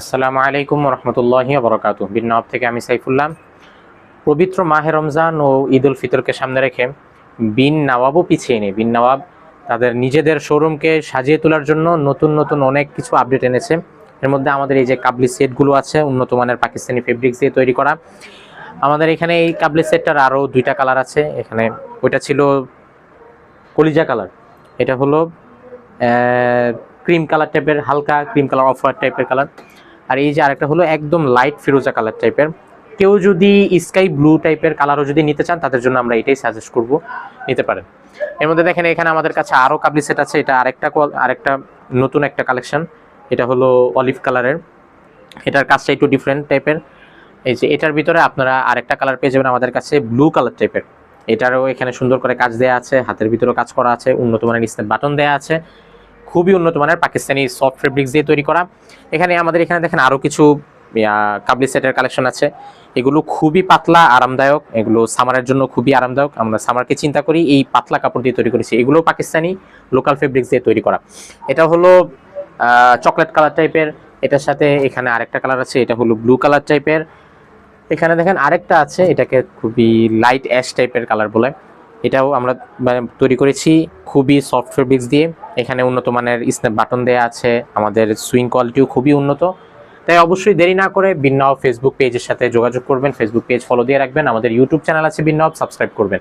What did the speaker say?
আসসালামু আলাইকুম রহমতুল্লাহি বরকাতু। বিন নওয়াব থেকে আমি সাইফুল্লাহ। পবিত্র মাহে রমজান ও ঈদ উল ফিতরকে সামনে রেখে বিন নওয়াবও পিছিয়ে নেই। বিন নওয়াব তাদের নিজেদের শোরুমকে সাজিয়ে তোলার জন্য নতুন নতুন অনেক কিছু আপডেট এনেছে। এর মধ্যে আমাদের এই যে কাবলি সেটগুলো আছে উন্নত মানের পাকিস্তানি ফেব্রিক্স দিয়ে তৈরি করা। আমাদের এখানে এই কাবলি সেটটার আরও দুইটা কালার আছে। এখানে ওইটা ছিল কলিজা কালার, এটা হলো ক্রিম কালার টাইপের, হালকা ক্রিম কালার অফ হোয়াইট টাইপের কালার। আর এই যে আরেকটা হলো একদম লাইট ফিরোজা কালার টাইপের। কেউ যদি স্কাই ব্লু টাইপের কালারও যদি নিতে চান তাদের জন্য আমরা এটাই সাজেস্ট করব, নিতে পারেন। এর মধ্যে দেখেন এখানে আমাদের কাছে আরও কাবলি সেট আছে। এটা আরেকটা নতুন একটা কালেকশন। এটা হলো অলিভ কালারের, এটার কাজটা একটু ডিফারেন্ট টাইপের। এই যে এটার ভিতরে আপনারা আরেকটা কালার পেয়ে যাবেন আমাদের কাছে ব্লু কালার টাইপের। এটারও এখানে সুন্দর করে কাজ দেওয়া আছে, হাতের ভিতরেও কাজ করা আছে, উন্নত মানের স্ন্যাপ বাটন দেওয়া আছে, খুবই উন্নত মানের পাকিস্তানি সফট ফেব্রিক্স দিয়ে তৈরি করা। আমাদের এখানে দেখেন আরও কিছু কাবলি সেটের কালেকশন আছে। এগুলো খুবই পাতলা আরামদায়ক, এগুলো সামারের জন্য খুবই আরামদায়ক। আমরা সামারকে চিন্তা করি এই পাতলা কাপড় দিয়ে তৈরি করেছি। এগুলো পাকিস্তানি লোকাল ফেব্রিক্স দিয়ে তৈরি করা। এটা হলো চকলেট কালার টাইপের। এটার সাথে এখানে আরেকটা কালার আছে, এটা হলো ব্লু কালার টাইপের। এখানে দেখেন আরেকটা আছে, এটাকে খুবই লাইট অ্যাশ টাইপের কালার বলে। এটাও আমরা তৈরি করেছি খুবই সফট ফেব্রিক্স দিয়ে। এখানে উন্নত মানের স্ন্যাপ বাটন দেওয়া আছে, আমাদের সুইং কোয়ালিটিও খুবই উন্নত। তাই অবশ্যই দেরি না করে বিন নওয়াব ফেসবুক পেজের সাথে যোগাযোগ করবেন, ফেসবুক পেজ ফলো দিয়ে রাখবেন। আমাদের ইউটিউব চ্যানেল আছে বিন নওয়াব, সাবস্ক্রাইব করবেন।